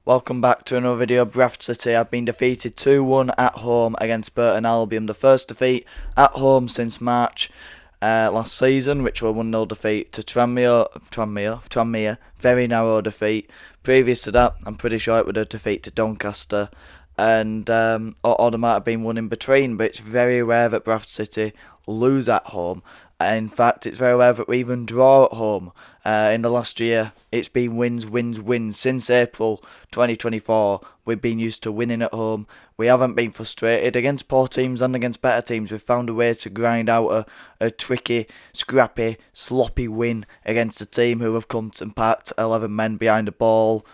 Welcome back to another video. Bradford City have been defeated 2-1 at home against Burton Albion. The first defeat at home since March last season, which was a 1-0 defeat to Tranmere. Very narrow defeat. Previous to that, I'm pretty sure it was a defeat to Doncaster. And or there might have been one in between, but it's very rare that Bradford City lose at home. In fact, it's very rare that we even draw at home. In the last year, it's been wins. Since April 2024, we've been used to winning at home. We haven't been frustrated. Against poor teams and against better teams, we've found a way to grind out a tricky, scrappy, sloppy win against a team who have come and packed 11 men behind the ball.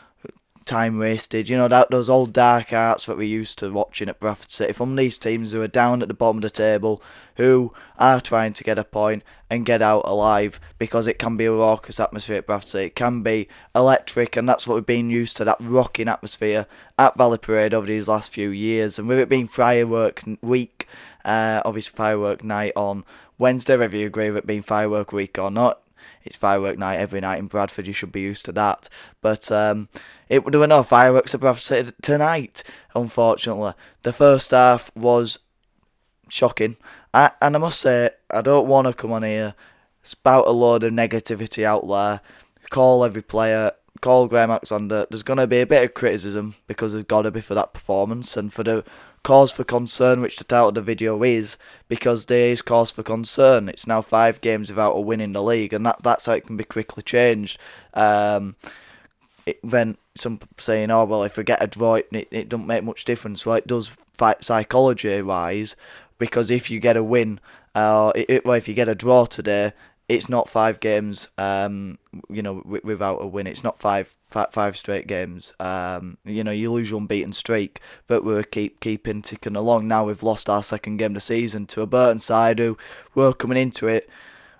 Time wasted, those old dark arts that we're used to watching at Bradford City from these teams who are down at the bottom of the table, who are trying to get a point and get out alive, because it can be a raucous atmosphere at Bradford City. It can be electric, and that's what we've been used to, that rocking atmosphere at Valley Parade over these last few years. And with it being firework week, obviously firework night on Wednesday, whether you agree with it being firework week or not, it's firework night every night in Bradford. You should be used to that. But there were no fireworks at Bradford City tonight, unfortunately. The first half was shocking. And I must say, I don't want to come on here, spout a load of negativity out there, call every player, call Graham Alexander. There's going to be a bit of criticism, because there's got to be for that performance and for the cause for concern, which the title of the video is, because there is cause for concern. It's now 5 games without a win in the league, and that's how it can be quickly changed. Then some saying, oh well, if we get a draw, it don't make much difference. Well, it does psychology wise, because if you get a win, if you get a draw today, it's not 5 games, without a win. It's not five straight games. You lose your unbeaten streak that we're keeping ticking along. Now we've lost our second game of the season to a Burton side who were coming into it,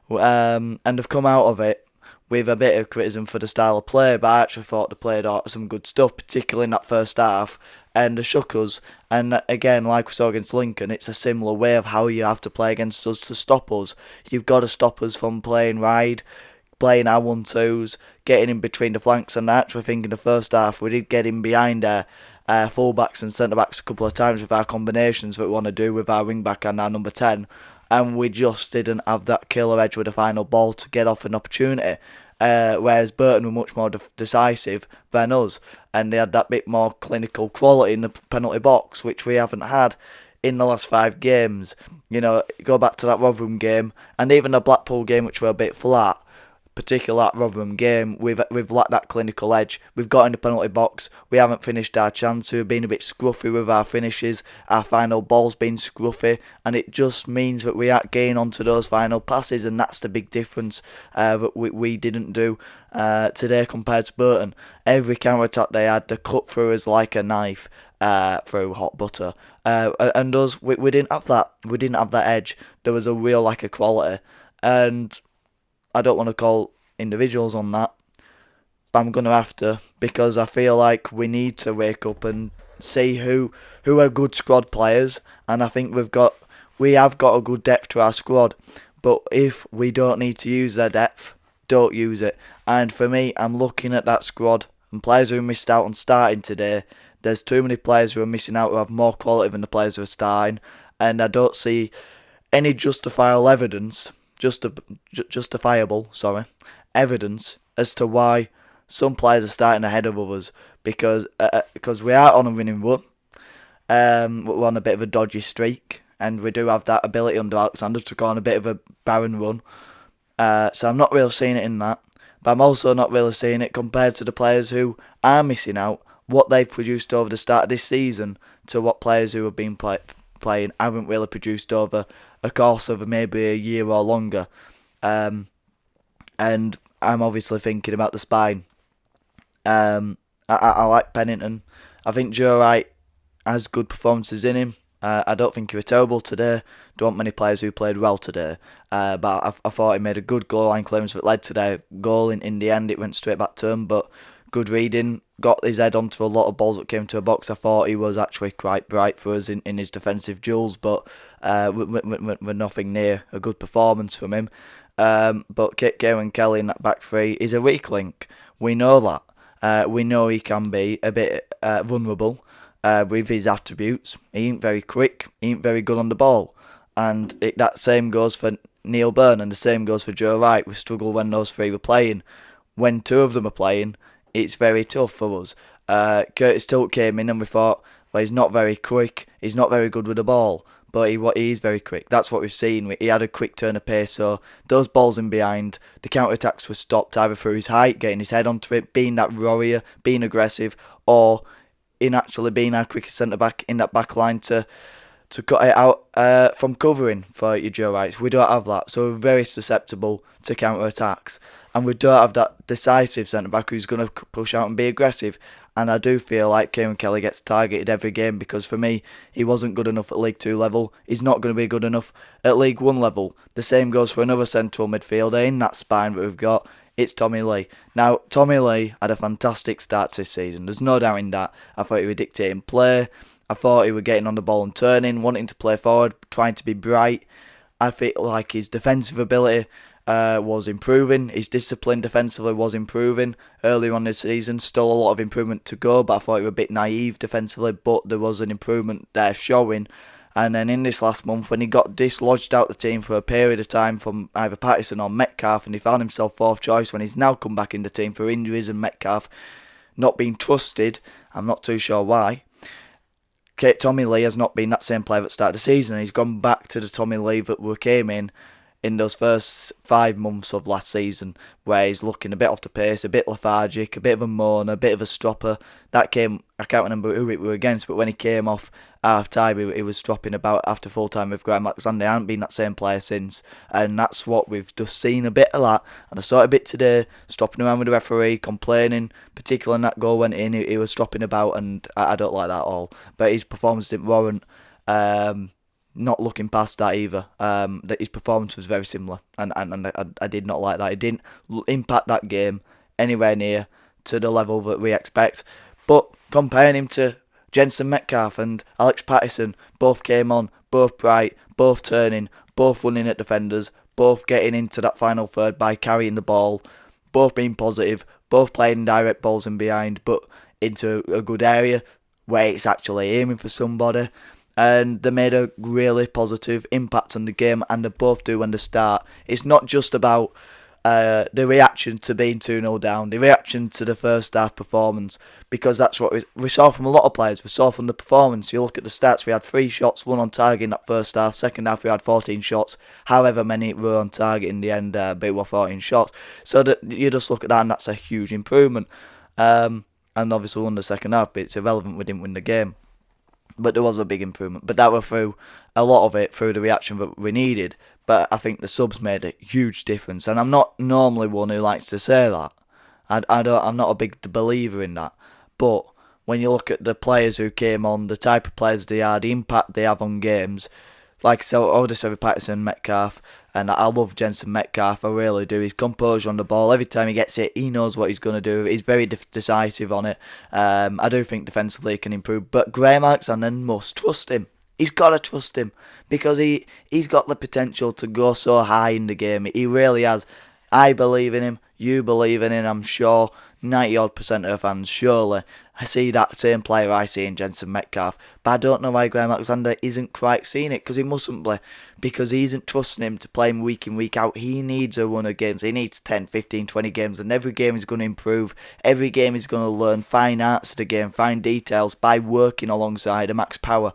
and have come out of it with a bit of criticism for the style of play, but I actually thought they played out some good stuff, particularly in that first half, and they shook us. And again, like we saw against Lincoln, it's a similar way of how you have to play against us to stop us. You've got to stop us from playing wide, playing our 1-2s, getting in between the flanks. And I actually think in the first half we did get in behind our full-backs and centre-backs a couple of times with our combinations that we want to do with our wing-back and our number 10, and we just didn't have that killer edge with the final ball to get off an opportunity. Whereas Burton were much more decisive than us, and they had that bit more clinical quality in the penalty box, which we haven't had in the last 5 games. Go back to that Rotherham game, and even the Blackpool game, which were a bit flat. Particularly that Rotherham game, we've lacked that clinical edge. We've got in the penalty box, we haven't finished our chance, we've been a bit scruffy with our finishes, our final ball's been scruffy, and it just means that we aren't getting onto those final passes, and that's the big difference that we didn't do today compared to Burton. Every counter-attack they had, they cut through us like a knife through hot butter, and us, we didn't have that. We didn't have that edge. There was a real lack of quality, and I don't want to call individuals on that, but I'm going to have to, because I feel like we need to wake up and see who are good squad players, and I think we have got a good depth to our squad, but if we don't need to use their depth, don't use it. And for me, I'm looking at that squad and players who missed out on starting today. There's too many players who are missing out who have more quality than the players who are starting, and I don't see any justifiable evidence evidence as to why some players are starting ahead of others, because we are on a winning run. We're on a bit of a dodgy streak, and we do have that ability under Alexander to go on a bit of a barren run. So I'm not really seeing it in that, but I'm also not really seeing it compared to the players who are missing out, what they've produced over the start of this season, to what players who have been playing haven't really produced over a course of maybe a year or longer. And I'm obviously thinking about the spine. I like Pennington. I think Joe Wright has good performances in him. I don't think he was terrible today. Don't want many players who played well today. But I thought he made a good goal line clearance that led to their goal. In the end, it went straight back to him. But good reading. Got his head onto a lot of balls that came to a box. I thought he was actually quite bright for us in his defensive duels, but we're nothing near a good performance from him. But Kieran Kelly in that back three is a weak link. We know that. We know he can be a bit vulnerable with his attributes. He ain't very quick, he ain't very good on the ball. And that same goes for Neil Burton and the same goes for Joe Wright. We struggle when those three were playing. When two of them are playing, it's very tough for us. Curtis Tilt came in and we thought, well, he's not very quick, he's not very good with the ball, but he is very quick. That's what we've seen. He had a quick turn of pace, so those balls in behind, the counter-attacks were stopped either through his height, getting his head onto it, being that warrior, being aggressive, or in actually being our quickest centre-back in that back line to cut it out from covering for your Joe Wrights. We don't have that, so we're very susceptible to counter-attacks. And we don't have that decisive centre-back who's going to push out and be aggressive. And I do feel like Kieran Kelly gets targeted every game because for me, he wasn't good enough at League 2 level. He's not going to be good enough at League 1 level. The same goes for another central midfielder in that spine that we've got. It's Tommy Lee. Now, Tommy Lee had a fantastic start to this season. There's no doubt in that. I thought he was dictating play. I thought he was getting on the ball and turning, wanting to play forward, trying to be bright. I feel like his defensive ability was improving. His discipline defensively was improving earlier on this season. Still a lot of improvement to go, but I thought he was a bit naive defensively, but there was an improvement there showing. And then in this last month, when he got dislodged out the team for a period of time from either Patterson or Metcalf, and he found himself fourth choice when he's now come back in the team for injuries and Metcalf not being trusted, I'm not too sure why. Tommy Lee has not been that same player at the start of the season. He's gone back to the Tommy Lee that we came in those first 5 months of last season, where he's looking a bit off the pace, a bit lethargic, a bit of a moaner, a bit of a stopper. That came, I can't remember who it were against, but when he came off half time, he was dropping about after full time with Graham Alexander. He hasn't been that same player since, and that's what we've just seen a bit of that. And I saw it a bit today, stopping around with the referee, complaining, particularly when that goal went in, he was stropping about, and I don't like that at all. But his performance didn't warrant not looking past that either. That his performance was very similar, and I did not like that. It didn't impact that game anywhere near to the level that we expect. But comparing him to Jensen Metcalf and Alex Patterson, both came on, both bright, both turning, both running at defenders, both getting into that final third by carrying the ball, both being positive, both playing direct balls in behind, but into a good area where it's actually aiming for somebody. And they made a really positive impact on the game, and they both do when they start. It's not just about the reaction to being 2-0 down, the reaction to the first half performance, because that's what we saw from a lot of players. We saw from the performance. You look at the stats, we had 3 shots, 1 on target in that first half. Second half we had 14 shots, however many were on target in the end, but it were 14 shots. So that you just look at that and that's a huge improvement. And obviously we won the second half, but it's irrelevant, we didn't win the game. But there was a big improvement. But that was through a lot of it through the reaction that we needed. But I think the subs made a huge difference. And I'm not normally one who likes to say that. I'm not a big believer in that. But when you look at the players who came on, the type of players they are, the impact they have on games, like I already said with Patterson, Metcalf, and I love Jensen Metcalf, I really do. His composure on the ball, every time he gets it, he knows what he's going to do. He's very decisive on it. I do think defensively he can improve, but Graham Alexander must trust him. He's got to trust him, because he's got the potential to go so high in the game. He really has. I believe in him, you believe in him, I'm sure 90% of the fans, surely. I see that same player I see in Jensen Metcalf, but I don't know why Graham Alexander isn't quite seeing it, because he mustn't play, because he isn't trusting him to play him week in, week out. He needs a run of games, he needs 10, 15, 20 games, and every game is going to improve, every game is going to learn fine arts of the game, fine details, by working alongside a max power.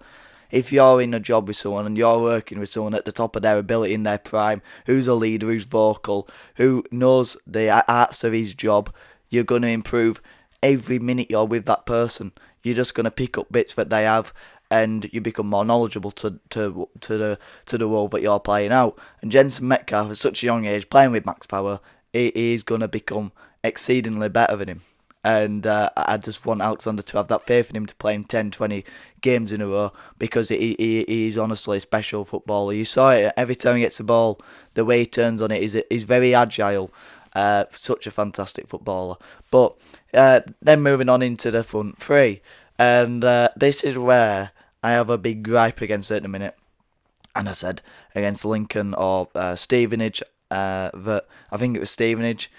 If you're in a job with someone and you're working with someone at the top of their ability in their prime, who's a leader, who's vocal, who knows the arts of his job, you're going to improve every minute you're with that person. You're just going to pick up bits that they have, and you become more knowledgeable to the role that you're playing out. And Jensen Metcalf, at such a young age, playing with max power, he is going to become exceedingly better than him. And I just want Alexander to have that faith in him to play him 10, 20 games in a row, because he's honestly a special footballer. You saw it every time he gets the ball, the way he turns on it, he's very agile. Such a fantastic footballer. But then moving on into the front three, and this is where I have a big gripe against it in a minute. And I said against Lincoln or Stevenage, that I think it was Stevenage,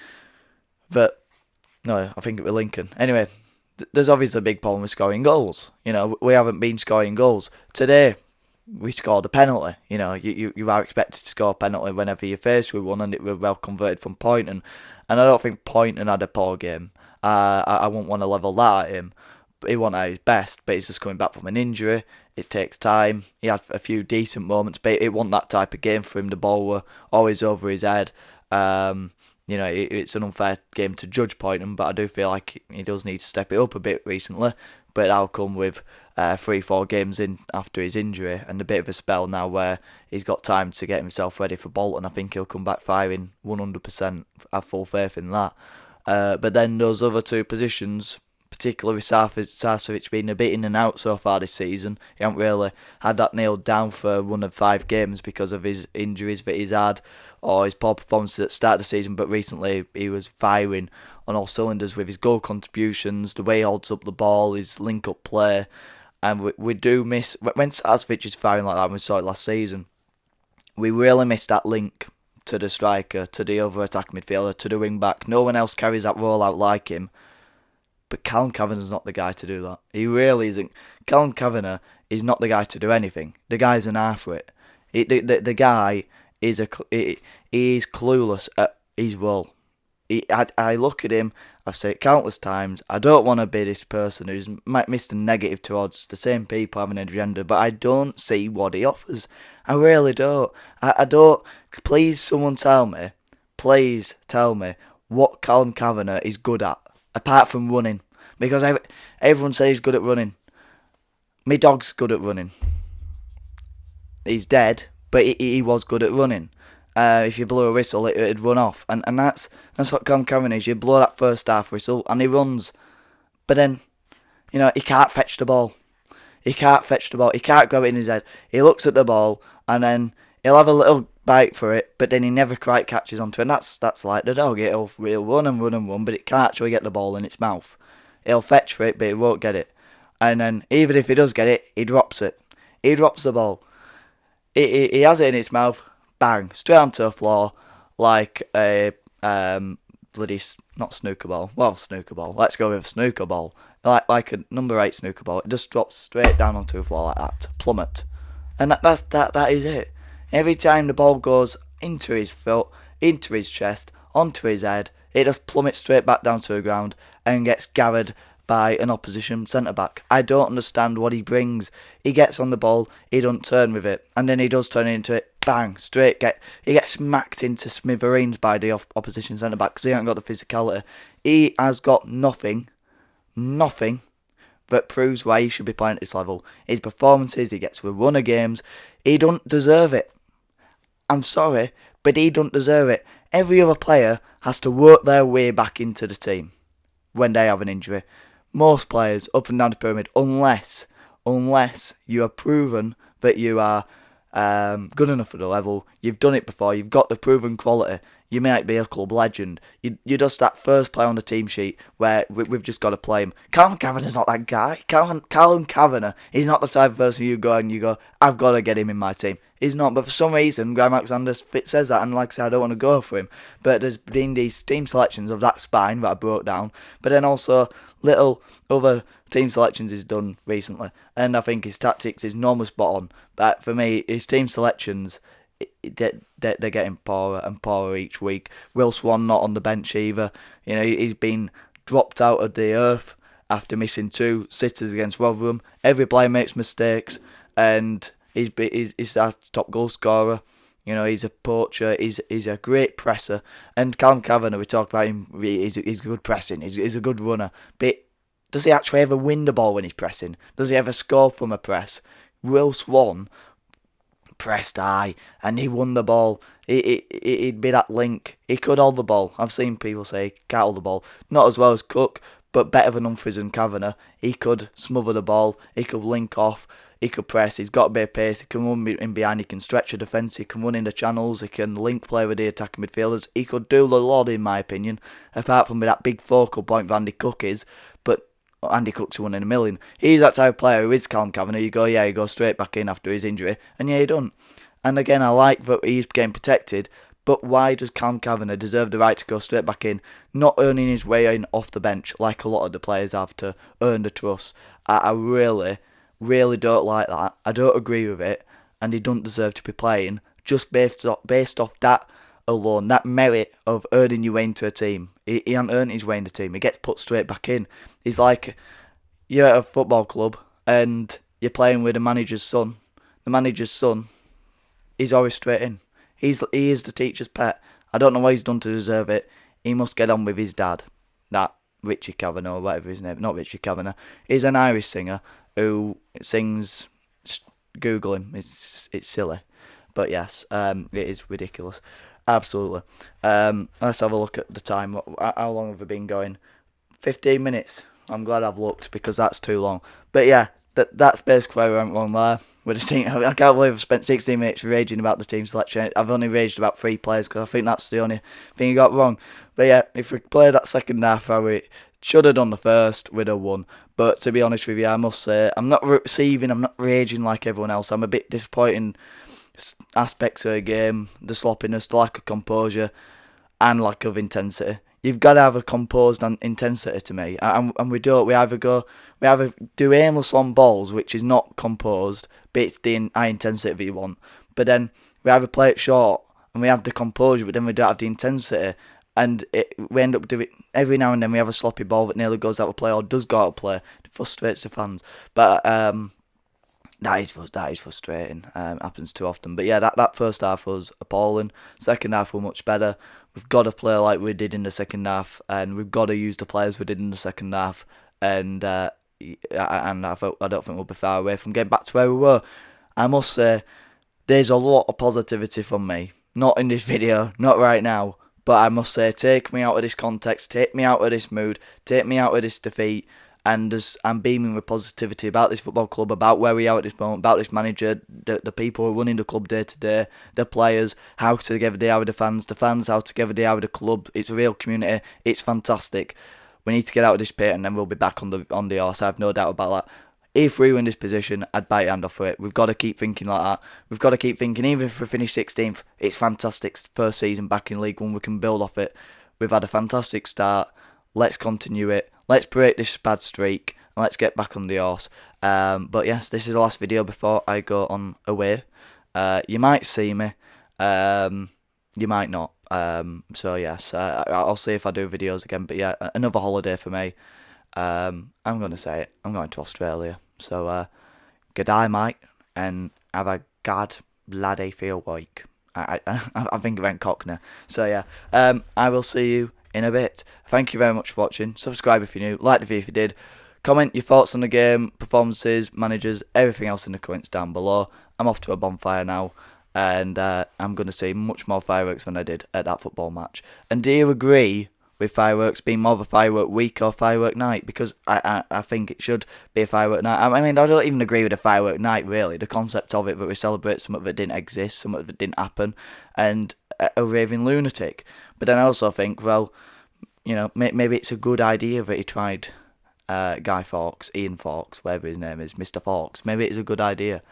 that No, I think it was Lincoln. Anyway, there's obviously a big problem with scoring goals. We haven't been scoring goals. Today, we scored a penalty. You are expected to score a penalty whenever you're faced with one, and it was well converted from Poynton. And I don't think Poynton had a poor game. I wouldn't want to level that at him. But he wasn't at his best, but he's just coming back from an injury. It takes time. He had a few decent moments, but it wasn't that type of game for him. The ball were always over his head. It's an unfair game to judge Poynton, but I do feel like he does need to step it up a bit recently. But that'll come with 3-4 games in after his injury and a bit of a spell now where he's got time to get himself ready for Bolton. I think he'll come back firing 100%. I have full faith in that. But then those other two positions, particularly with Sarcevic being a bit in and out so far this season, he hasn't really had that nailed down for one of 5 games because of his injuries that he's had or his poor performances at the start of the season, but recently he was firing on all cylinders with his goal contributions, the way he holds up the ball, his link-up play, and we do miss, when Sarcevic is firing like that, and we saw it last season, we really miss that link to the striker, to the other attacking midfielder, to the wing-back. No one else carries that role out like him. But Callum Kavanagh's not the guy to do that. He really isn't. Callum Kavanagh is not the guy to do anything. The guy's an half wit. The guy is he is clueless at his role. I look at him, I've said it countless times, I don't want to be this person who's Mr. Negative towards the same people having an agenda, but I don't see what he offers. I really don't. I don't. Please, someone tell me. Please tell me what Callum Kavanagh is good at. Apart from running, because everyone says he's good at running. My dog's good at running. He's dead, but he was good at running. If you blew a whistle, it'd run off, and that's what Callum Kavanagh is. You blow that first half whistle, and he runs, but then, he can't fetch the ball. He can't fetch the ball. He can't grab it in his head. He looks at the ball, and then he'll have a little bite for it, but then he never quite catches onto it. And that's like the dog. He'll run and run and run, but it can't actually get the ball in its mouth. He'll fetch for it, but he won't get it. And then even if he does get it, he drops it. He drops the ball. He has it in its mouth, bang, straight onto the floor, like a bloody, not snooker ball. Well, snooker ball. Let's go with a snooker ball. Like a number 8 snooker ball. It just drops straight down onto the floor like that, plummet. And that is it. Every time the ball goes into his foot, into his chest, onto his head, it just plummets straight back down to the ground and gets garrored by an opposition centre-back. I don't understand what he brings. He gets on the ball, he doesn't turn with it, and then he does turn into it, bang, he gets smacked into smithereens by the opposition centre-back because he hasn't got the physicality. He has got nothing that proves why he should be playing at this level. His performances, he gets through a run of games, he don't deserve it. I'm sorry, but he don't deserve it. Every other player has to work their way back into the team when they have an injury. Most players up and down the pyramid, unless you have proven that you are good enough for the level, you've done it before, you've got the proven quality, you might be a club legend. You're just that first player on the team sheet where we've just got to play him. Callum Kavanagh's not that guy. Callum Kavanagh, he's not the type of person you go, I've got to get him in my team. He's not, but for some reason, Graham Alexander says that, and like I said, I don't want to go for him. But there's been these team selections of that spine that I broke down, but then also little other team selections he's done recently, and I think his tactics is normally spot on. But for me, his team selections, they're getting poorer and poorer each week. Will Swan not on the bench either. He's been dropped out of the earth after missing 2 sitters against Rotherham. Every player makes mistakes, and he's our top goal scorer. He's a poacher. He's a great presser. And Callum Kavanagh, we talk about him. He's good pressing. He's a good runner. But does he actually ever win the ball when he's pressing? Does he ever score from a press? Will Swan pressed high and he won the ball. He'd be that link. He could hold the ball. I've seen people say he can't hold the ball. Not as well as Cook, but better than Humphries and Kavanagh. He could smother the ball. He could link off. He could press. He's got a bit of pace. He can run in behind. He can stretch a defence. He can run in the channels. He can link play with the attacking midfielders. He could do the lot, in my opinion, apart from that big focal point that Andy Cook is. But Andy Cook's 1 in a million. He's that type of player who is Callum Kavanagh. You go straight back in after his injury, and yeah, he done. And again, I like that he's getting protected, But why does Cam Kavanagh deserve the right to go straight back in, not earning his way in off the bench like a lot of the players have to earn the trust? I really, really don't like that. I don't agree with it, and he doesn't deserve to be playing just based off that alone, that merit of earning your way into a team. He hasn't earned his way in the team. He gets put straight back in. He's like, you're at a football club and you're playing with the manager's son. The manager's son is always straight in. He is the teacher's pet. I don't know what he's done to deserve it. He must get on with his dad. That Richie Kavanagh, or whatever his name, not Richie Kavanagh. He's an Irish singer who sings. Google him. It's silly, but yes, it is ridiculous. Absolutely. Let's have a look at the time. How long have we been going? 15 minutes. I'm glad I've looked because that's too long. But yeah, that's basically where we went wrong there with the team. I can't believe I've spent 16 minutes raging about the team selection. I've only raged about 3 players because I think that's the only thing I got wrong. But yeah, if we played that second half how we should have done the first, we'd have won. But to be honest with you, I must say, I'm not raging like everyone else. I'm a bit disappointed in aspects of the game, the sloppiness, the lack of composure, and lack of intensity. You've got to have a composed intensity to me, and we don't. We either do aimless on balls, which is not composed, but it's the high intensity that you want. But then we either play it short and we have the composure, but then we don't have the intensity, and we end up doing every now and then. We have a sloppy ball that nearly goes out of play or does go out of play. It frustrates the fans, but that is frustrating. Happens too often. But yeah, that first half was appalling. Second half was much better. We've got to play like we did in the second half, and we've got to use the players we did in the second half. And I don't think we'll be far away from getting back to where we were. I must say, there's a lot of positivity from me. Not in this video, not right now. But I must say, take me out of this context, take me out of this mood, take me out of this defeat. And I'm beaming with positivity about this football club, about where we are at this moment, about this manager, the people who are running the club day to day, the players, how together they are with the fans how together they are with the club. It's a real community. It's fantastic. We need to get out of this pit, and then we'll be back on the arse. I have no doubt about that. If we were in this position, I'd bite your hand off for it. We've got to keep thinking like that. We've got to keep thinking, even if we finish 16th, it's fantastic. First season back in League One, we can build off it. We've had a fantastic start. Let's continue it. Let's break this bad streak and let's get back on the horse. But yes, this is the last video before I go on away. You might see me. You might not. So yes, I'll see if I do videos again. But yeah, another holiday for me. I'm going to say it. I'm going to Australia. So good day, mate, and have a god bloody feel week. I think I went Cockney. So yeah, I will see you in a bit. Thank you very much for watching. Subscribe if you're new. Like the video if you did. Comment your thoughts on the game, performances, managers, everything else in the comments down below. I'm off to a bonfire now, and I'm going to see much more fireworks than I did at that football match. And do you agree with fireworks being more of a firework week or firework night? Because I think it should be a firework night. I mean, I don't even agree with a firework night, really. The concept of it, that we celebrate something that didn't exist, something that didn't happen, and a raving lunatic. But then I also think, well, you know, maybe it's a good idea that he tried Guy Fawkes, Ian Fawkes, whatever his name is, Mr. Fawkes. Maybe it's a good idea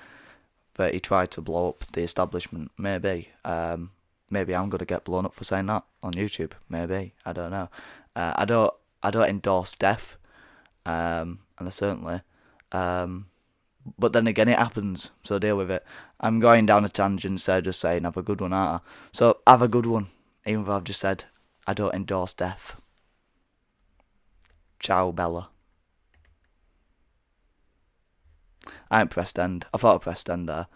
that he tried to blow up the establishment. Maybe. Maybe I'm going to get blown up for saying that on YouTube. Maybe. I don't know. I don't endorse death. And I certainly... but then again, it happens, so deal with it. I'm going down a tangent instead of just saying have a good one, aren't I? So have a good one, even though I've just said I don't endorse death. Ciao, Bella. I ain't pressed end. I thought I pressed end there.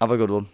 Have a good one.